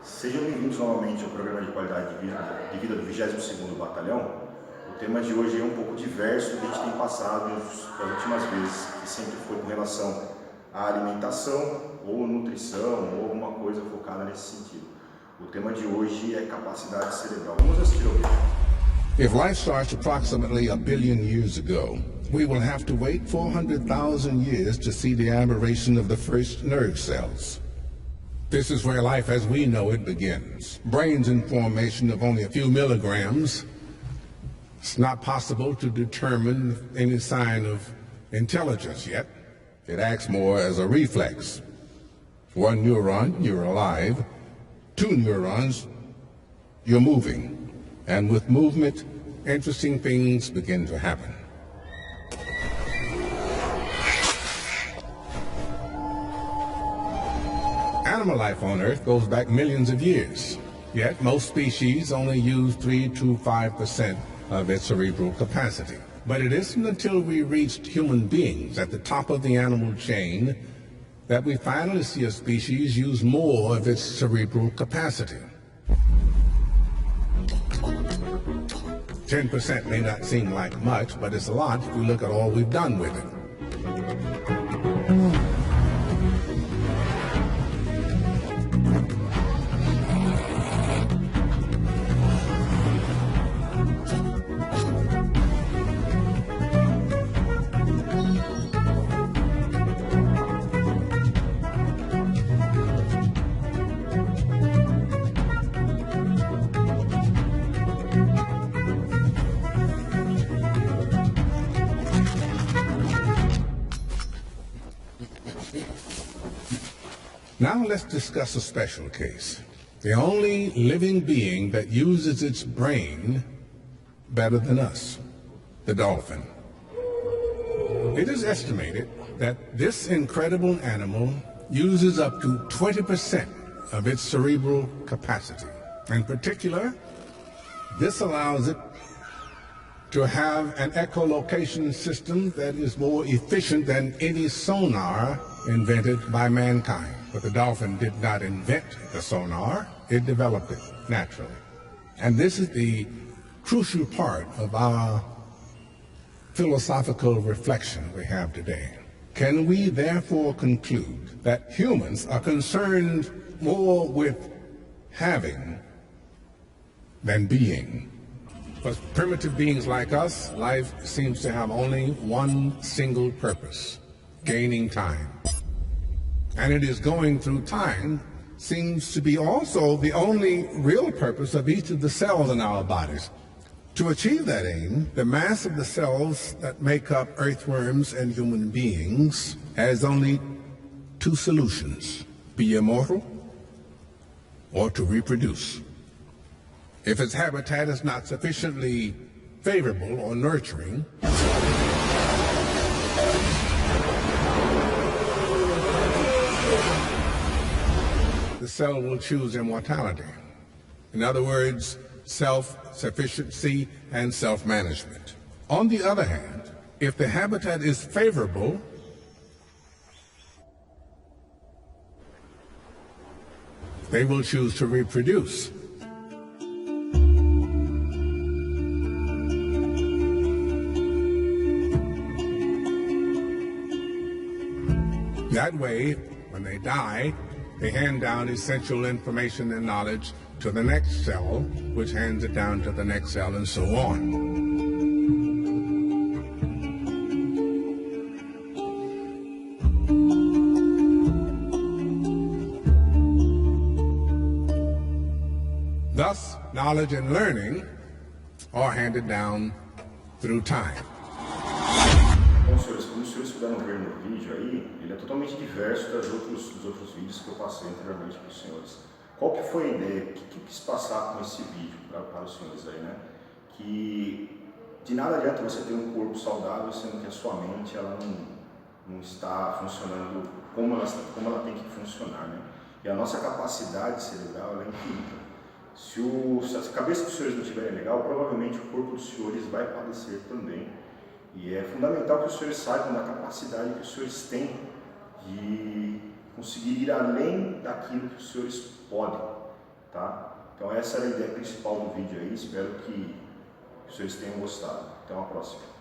Sejam bem-vindos novamente ao Programa de Qualidade de Vida do 22º Batalhão. O tema de hoje é um pouco diverso do que a gente tem passado nas últimas vezes, que sempre foi com relação à alimentação ou nutrição ou alguma coisa focada nesse sentido. O tema de hoje é capacidade cerebral. Vamos assistir ao vídeo. If life starts approximately 1 billion years ago, we will have to wait 400,000 years to see the aberration of the first nerve cells. This is where life as we know it begins. Brains in formation of only a few milligrams. It's not possible to determine any sign of intelligence yet. It acts more as a reflex. One neuron, you're alive. Two neurons, you're moving. And with movement, interesting things begin to happen. Animal life on Earth goes back millions of years, yet most species only use 3 to 5% of its cerebral capacity. But it isn't until we reached human beings at the top of the animal chain that we finally see a species use more of its cerebral capacity. 10% may not seem like much, but it's a lot if we look at all we've done with it. Now let's discuss a special case. The only living being that uses its brain better than us, the dolphin. It is estimated that this incredible animal uses up to 20% of its cerebral capacity. In particular, this allows it to have an echolocation system that is more efficient than any sonar invented by mankind. But the dolphin did not invent the sonar, it developed it naturally. And this is the crucial part of our philosophical reflection we have today. Can we therefore conclude that humans are concerned more with having than being? For primitive beings like us, life seems to have only one single purpose: gaining time. And it is going through time seems to be also the only real purpose of each of the cells in our bodies. To achieve that aim, the mass of the cells that make up earthworms and human beings has only two solutions: be immortal or to reproduce. If its habitat is not sufficiently favorable or nurturing, the cell will choose immortality. In other words, self-sufficiency and self-management. On the other hand, if the habitat is favorable, they will choose to reproduce. That way, when they die, they hand down essential information and knowledge to the next cell, which hands it down to the next cell, and so on. Thus, knowledge and learning are handed down through time. Bom, senhores, como os senhores puderam ver no vídeo aí, ele é totalmente diverso dos outros vídeos que eu passei anteriormente para os senhores. Qual que foi a ideia? O que eu quis passar com esse vídeo para os senhores aí, né? Que de nada adianta você ter um corpo saudável, sendo que a sua mente ela não está funcionando como ela tem que funcionar, né? E a nossa capacidade cerebral ela é infinita. Se a cabeça dos senhores não estiver legal, provavelmente o corpo dos senhores vai padecer também. E é fundamental que os senhores saibam da capacidade que os senhores têm de conseguir ir além daquilo que os senhores podem. essa era a ideia principal do vídeo aí, espero que vocês tenham gostado. Até uma próxima.